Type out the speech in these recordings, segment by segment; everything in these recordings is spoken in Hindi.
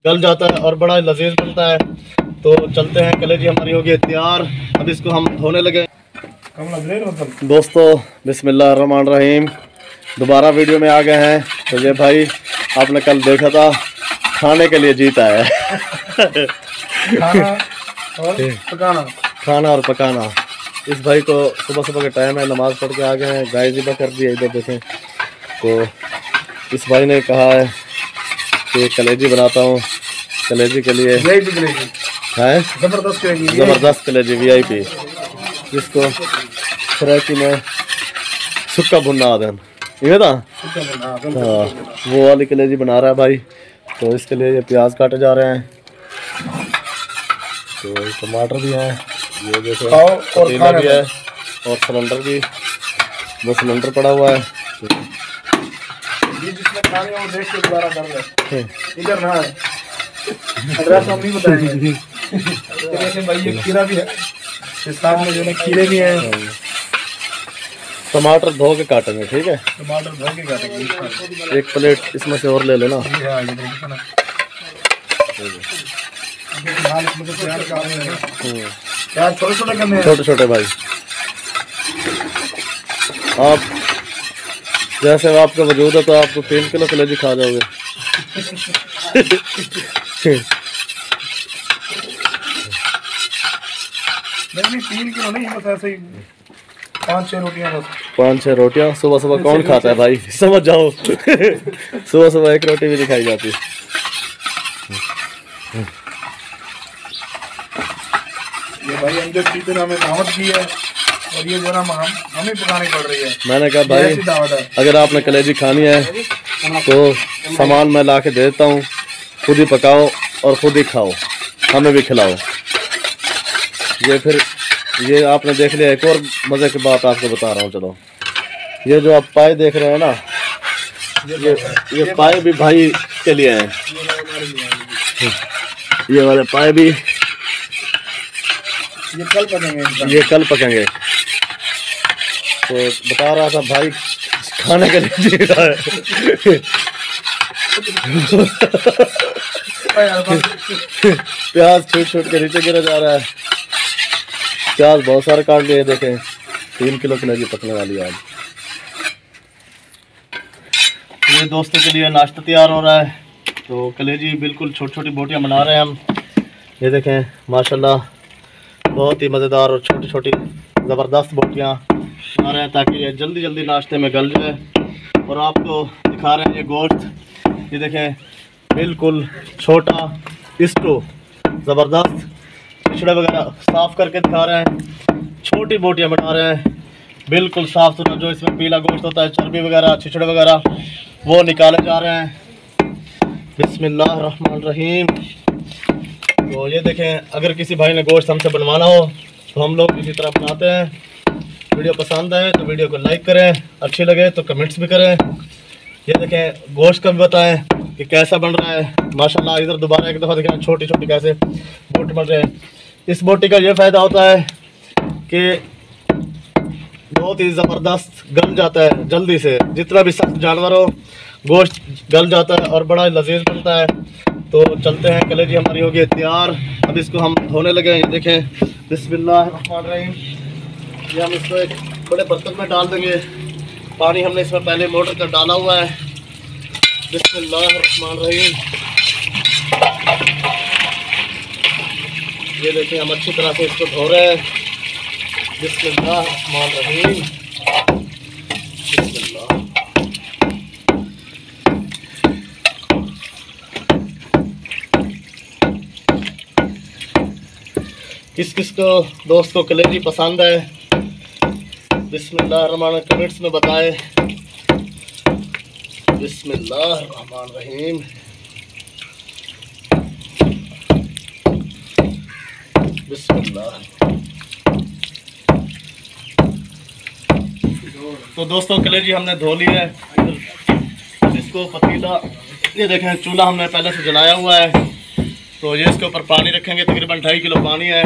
गल जाता है और बड़ा लजीज बनता है। तो चलते हैं, कलेजी हमारी हो गई तैयार, अब इसको हम धोने लगे। दोस्तों बिस्मिल्लाहिर्रहमानिर्रहीम, दोबारा वीडियो में आ गए हैं। तो ये भाई आपने कल देखा था, खाने के लिए जीता है। खाना और पकाना। इस भाई को सुबह सुबह के टाइम है, नमाज़ पढ़ के आ गए हैं, गाय ज़िबा कर दी है। इधर देखें, तो इस भाई ने कहा है कि कलेजी बनाता हूँ, कलेजी के लिए है ज़बरदस्त कलेजी VIP, जिसको फ्राई में सुक्का भुना दें ये था। हाँ, वो वाली कलेजी बना रहा है भाई। तो इसके लिए ये प्याज काटे जा रहे हैं, तो टमाटर भी हैं, ये देखो पतीला भी है और सिलेंडर भी, वो सिलेंडर पड़ा हुआ है। जिसने खाने वो देख के दोबारा कर ले, इधर ना है एड्रेस हम नहीं बताएंगे। भाई ये खीरा भी है, इस साथ में जो है खीरे भी हैं। टमाटर धो के काटेंगे, ठीक है, टमाटर धो के काटेंगे। एक प्लेट इसमें से और ले लेना। छोटे छोटे भाई, आप जैसे आपका वजूद है तो आपको 3 किलो कलेजी खा जाओगे। नहीं 3 किलो नहीं, बस ऐसे ही 5-6 रोटियां, बस 5-6 रोटियां। सुबह सुबह कौन खाता है भाई, समझ जाओ। सुबह सुबह एक रोटी भी नहीं खाई जाती। ये भाई हम जो टीचर हमें दावत की है और ये जो ना हमें पकानी पड़ रही है। मैंने कहा भाई अगर आपने कलेजी खानी है तो सामान मैं ला के दे देता हूँ, खुद ही पकाओ और खुद ही खाओ, हमें भी खिलाओ। ये फिर ये आपने देख लिया। एक और मज़े की बात आपको बता रहा हूँ, चलो। ये जो आप पाए देख रहे हैं ना, ये पाए भी भाई के लिए हैं। ये वाले पाए भी ये कल पकेंगे। तो बता रहा था भाई खाने के लिए जी रहा है। प्याज छूट छूट के नीचे गिरा जा रहा है। प्याज बहुत सारे काट लिए, देखें 3 किलो कलेजी पकने वाली है आज। ये दोस्तों के लिए नाश्ता तैयार हो रहा है। तो कलेजी बिल्कुल छोटी छोटी बोटियां बना रहे हैं हम। ये देखें माशाल्लाह, बहुत ही मज़ेदार और छोटी छोटी ज़बरदस्त बोटियां बना रहे हैं, ताकि ये जल्दी जल्दी नाश्ते में गल जाए। और आपको दिखा रहे हैं ये गोश्त, ये देखें बिल्कुल छोटा, इसको ज़बरदस्त छिछड़े वगैरह साफ़ करके दिखा रहे हैं। छोटी बोटियां बना रहे हैं, बिल्कुल साफ़ सुथरा। जो इसमें पीला गोश्त होता है, चर्बी वगैरह, छिछड़े वगैरह, वो निकाले जा रहे हैं। बिस्मिल्लाहिर्रहमानिर्रहीम। तो ये देखें, अगर किसी भाई ने गोश्त हमसे बनवाना हो तो हम लोग इसी तरह बनाते हैं। वीडियो पसंद आए तो वीडियो को लाइक करें, अच्छी लगे तो कमेंट्स भी करें। ये देखें गोश्त का भी बताएं कि कैसा बन रहा है। माशाल्लाह इधर दोबारा एक दफ़ा देखें छोटी छोटी कैसे बोटी बन रहे हैं। इस बोटी का ये फ़ायदा होता है कि बहुत ही ज़बरदस्त गल जाता है जल्दी से। जितना भी सख्त जानवर हो, गोश्त गल जाता है और बड़ा लजीज बनता है। तो चलते हैं, कलेजी हमारी हो गई तैयार, अब इसको हम धोने लगे। ये देखें बिस्मिल्लाहिर्रहमानिर्रहीम। ये हम इसको एक बड़े बर्तन में डाल देंगे। पानी हमने इसमें पहले मोटर का डाला हुआ है। बिस्मिल्लाहिर्रहमानिर्रहीम। ये देखें हम अच्छी तरह से इसको धो रहे हैं। बिस्मिल्लाहिर्रहमानिर्रहीम। बिस्मिल्लाह। किस किस को दोस्त को कलेजी पसंद है, बिस्मिल्लाहिर्रहमानिर्रहीम कमेंट्स में बताएं। बिस्मिल्लाहिर्रहमानिर्रहीम। बिस्मिल्लाह। तो दोस्तों कलेजी हमने धो ली है। इसको पतीला, ये देखें चूल्हा हमने पहले से जलाया हुआ है। तो ये इसके ऊपर पानी रखेंगे, तकरीबन 2.5 किलो पानी है,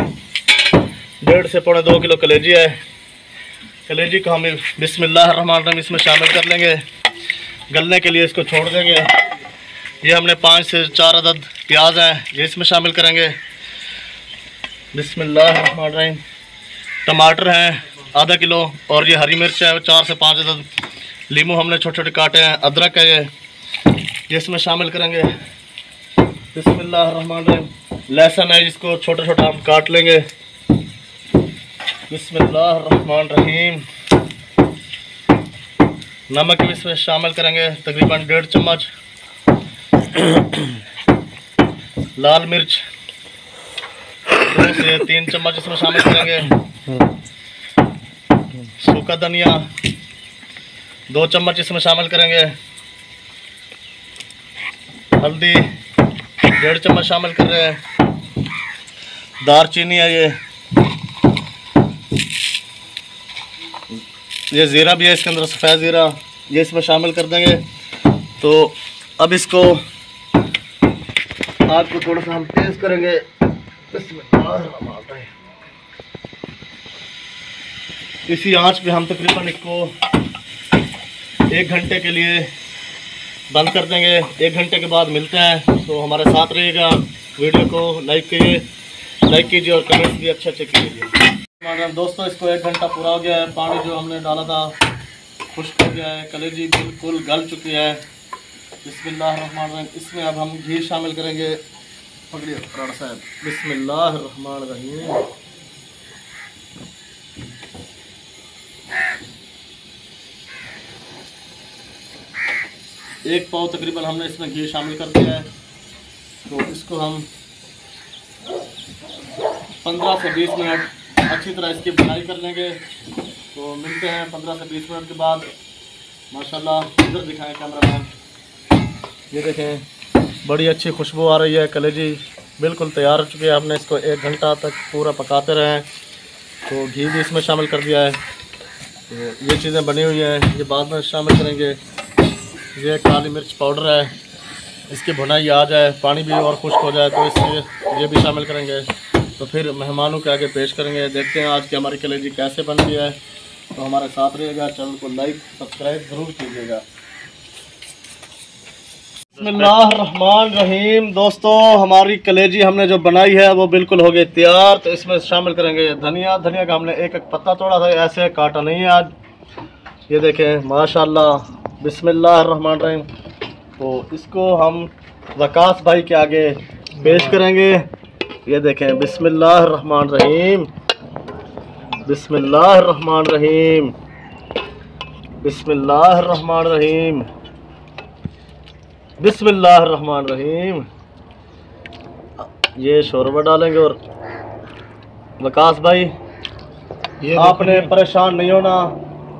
1.5 से 2.25 किलो कलेजी है। कलेजी को हम बिस्मिल्लाहिर्रहमानिर्रहीम इसमें शामिल कर लेंगे। गलने के लिए इसको छोड़ देंगे। ये हमने 5 से 4 अदद प्याज हैं, ये इसमें शामिल करेंगे। बिस्मिल्लाहिर्रहमानिर्रहीम। टमाटर हैं आधा किलो, और ये हरी मिर्च है 4 से 5 अदद। लीमू हमने छोटे छोटे काटे हैं। अदरक है ये इसमें शामिल करेंगे। बिस्मिल्लाहिर्रहमानिर्रहीम। लहसुन है जिसको छोटा छोटा हम काट लेंगे। बिस्मिल्लाहिर्रहमानिर्रहीम। नमक भी इसमें शामिल करेंगे तकरीबन 1.5 चम्मच। लाल मिर्च 2 से 3 चम्मच इसमें शामिल करेंगे। सूखा धनिया 2 चम्मच इसमें शामिल करेंगे। हल्दी 1.5 चम्मच शामिल कर रहे हैं। दालचीनी है ये ज़ीरा भी है इसके अंदर, सफ़ेद ज़ीरा, ये इसमें शामिल कर देंगे। तो अब इसको आग को थोड़ा सा हम तेज़ करेंगे। इसी आंच पे हम तकरीबन इसको 1 घंटे के लिए बंद कर देंगे। 1 घंटे के बाद मिलते हैं, तो हमारे साथ रहिएगा। वीडियो को लाइक कीजिए और कमेंट्स भी अच्छे कीजिए। दोस्तों इसको 1 घंटा पूरा हो गया है। पानी जो हमने डाला था खुश्क हो गया है, कलेजी बिल्कुल गल चुकी है। बिस्मिल्लाहिर्रहमानिर्रहीम। इसमें अब हम घी शामिल करेंगे। पकड़िए राणा साहब। बिस्मिल्लाहिर्रहमानिर्रहीम। एक पाव तकरीबन हमने इसमें घी शामिल कर दिया है। तो इसको हम 15 से 20 मिनट अच्छी तरह इसकी बुनाई कर लेंगे। तो मिलते हैं 15 से 20 मिनट के बाद। माशाल्लाह इधर दिखाएं कैमरामैन, ये देखें बड़ी अच्छी खुशबू आ रही है। कलेजी बिल्कुल तैयार हो चुकी है। हमने इसको 1 घंटा तक पूरा पकाते रहे। तो घी भी इसमें शामिल कर दिया है। तो ये चीज़ें बनी हुई हैं, ये बाद में शामिल करेंगे। ये काली मिर्च पाउडर है, इसकी भुनाई आ जाए, पानी भी और खुश्क हो जाए तो इसलिए ये भी शामिल करेंगे। तो फिर मेहमानों के आगे पेश करेंगे। देखते हैं आज की हमारी कलेजी कैसे बन रही है। तो हमारे साथ रहिएगा, चैनल को लाइक सब्सक्राइब ज़रूर कीजिएगा। बिस्मिल्लाहिर्रहमानिर्रहीम। दोस्तों हमारी कलेजी हमने जो बनाई है वो बिल्कुल हो गई तैयार। तो इसमें शामिल करेंगे धनिया का हमने एक पत्ता तोड़ा था, ऐसे काटा नहीं है आज। ये देखें माशाल्लाह। बिस्मिल्लाहिर्रहमानिर्रहीम। तो इसको हम वकास भाई के आगे पेश करेंगे। ये देखें बिस्मिल्लाहिर्रहमानिर्रहीम। बिस्मिल्लाहिर्रहमानिर्रहीम। बिस्मिल्लाहिर्रहमानिर्रहीम। बिस्मिल्लाहिर्रहमानिर्रहीम। ये शोरबा डालेंगे। और वकास भाई ये आपने परेशान नहीं होना,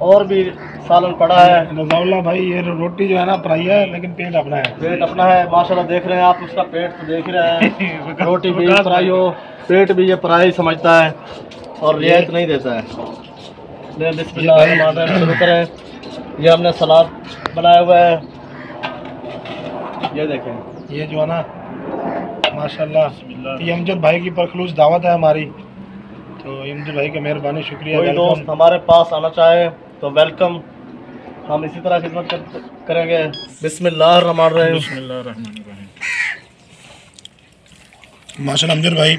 और भी सालन पड़ा है। रज़ाउल्लाह भाई ये रोटी जो है ना फ्राई है, लेकिन पेट अपना है। पेट अपना है माशाल्लाह। देख रहे हैं आप, उसका पेट तो देख ही रहे हैं। रोटी भी फ्राई हो, पेट भी ये फ्राई समझता है और रियायत नहीं देता है। बिस्मिल्लाह शुरू करें। ये हमने सलाद बनाया हुआ है, ये देखें। ये जो है ना माशाल्लाह, ये अमजद भाई की परखलूस दावत है हमारी। तो अमजद भाई का मेहरबानी, शुक्रिया। कोई दोस्त हमारे पास आना चाहे तो वेलकम, हम इसी तरह खिदमत करेंगे। बिस्मिल्लाहिर्रहमानिर्रहीम। माशाल्लाह अमजद भाई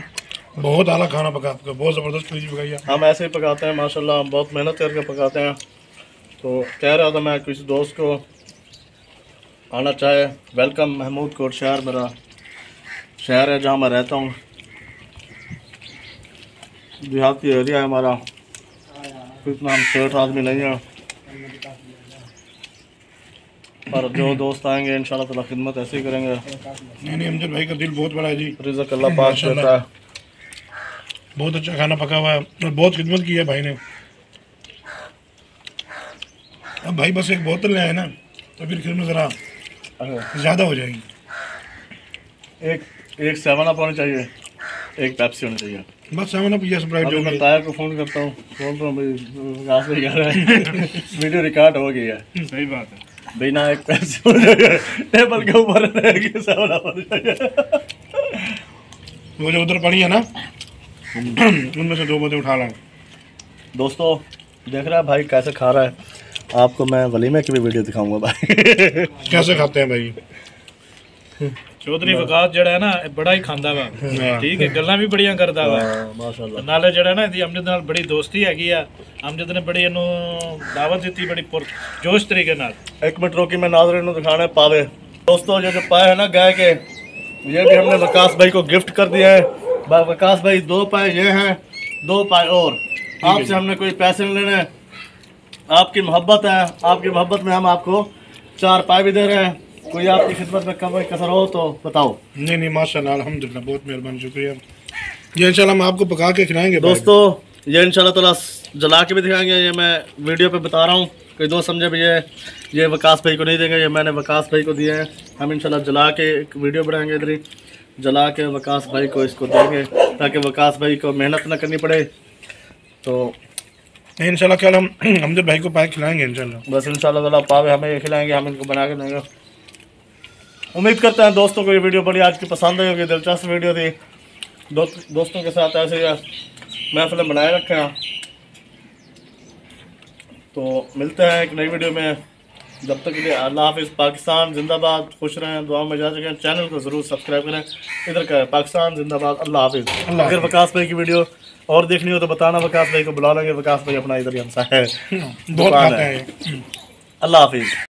बहुत आला खाना पकाते हैं, बहुत ज़बरदस्त कलेजी पकाई है। हम ऐसे ही पकाते हैं माशाल्लाह, हम बहुत मेहनत करके पकाते हैं। तो कह रहा था मैं किसी दोस्त को आना चाहे वेलकम। महमूद कोट शहर मेरा शहर है जहाँ मैं रहता हूँ। देहाती एरिया है हमारा, इतना हम सेठ आदमी नहीं हैं, पर जो दोस्त आएंगे इंशाल्लाह ताला खिदमत ऐसे ही करेंगे। नहीं अमजद भाई का दिल बहुत बड़ा है जी। रिज़्क़ अल्लाह पाक देता है। बहुत अच्छा खाना पका हुआ है और बहुत खिदमत की है भाई ने। अब भाई बस एक बोतल ले आए ना तो फिर खिदमत ज़रा ज़्यादा हो जाएगी। एक 7 अप होनी चाहिए, एक पेप्सी होनी चाहिए। बस 7 अप या स्प्राइट जो मैं ताया को फ़ोन करता हूँ, बोल रहा हूँ भाई कहाँ से जा रहा है। वीडियो रिकॉर्ड हो गई है। सही बात है भाई ना, एक पेप्सी हो जाएगा, टेबल के ऊपर रहेगी 7 अप होनी चाहिए। वो जो उधर पड़ी है ना उनमें से 2 बोतल उठा लाएं। दोस्तों देख रहा है भाई कैसे खा रहा है। आपको मैं वलीमे की भी वीडियो दिखाऊंगा भाई। कैसे खाते हैं भाई। चौधरी वकास जड़ा है ना बड़ा ही खांदा वा ठीक है गल्लां भी बड़ियां करदा वा माशाल्लाह नाले जड़ा ना इहदी अमजद नाल बड़ी दोस्ती हैगी आ अमजद ने बड़ी इहनू दावत दी बड़ी जोश तरीके नाल। एक मिनट रोकी, मैं नाज़रीन को दिखाना है पावे। दोस्तों ये जो पाए है ना गाय के, ये भी हमने वकास भाई को गिफ्ट कर दिया है। वकास भाई 2 पाए ये हैं, 2 पाए और आपसे हमने कोई पैसे नहीं लेने, आपकी मोहब्बत है, आपकी मोहब्बत में हम आपको 4 पाए भी दे रहे हैं। कोई आपकी खिदमत में कमी कसर हो तो बताओ। नहीं नहीं माशाल्लाह अल्हम्दुलिल्लाह, बहुत मेहरबानी, शुक्रिया। ये इंशाल्लाह हम आपको पका के खिलाएंगे दोस्तों। ये इंशाल्लाह ताला जला के भी दिखाएंगे, ये मैं वीडियो पे बता रहा हूँ, कोई दोस्त समझे भी ये वकास भाई को नहीं देंगे, ये मैंने वकास भाई को दिए हैं। हम इंशाल्लाह जला के एक वीडियो बनाएंगे, इधर ही जला के वकास भाई को इसको देंगे ताकि वकास भाई को मेहनत ना करनी पड़े। तो इंशाल्लाह कल हम अमजद भाई को पाए खिलाएंगे इंशाल्लाह। बस इंशाल्लाह ताला पावे हमें खिलाएंगे, हम इनको बना के देंगे। उम्मीद करते हैं दोस्तों को ये वीडियो बड़ी आज की पसंद आई होगी, दिलचस्प वीडियो थी। दोस्तों के साथ ऐसे महफिल बनाए रखे हैं। तो मिलते हैं एक नई वीडियो में, जब तक के लिए अल्लाह हाफिज़। पाकिस्तान जिंदाबाद, खुश रहें, दुआ में जा सकें। चैनल को ज़रूर सब्सक्राइब करें। इधर का है पाकिस्तान जिंदाबाद, अल्लाह हाफिज़। अगर वकास भाई की वीडियो और देखनी हो तो बताना, वकास भाई को बुला लेंगे। वकास भाई अपना इधर ही हमसा है, बहुत खाते हैं। अल्लाह हाफिज़।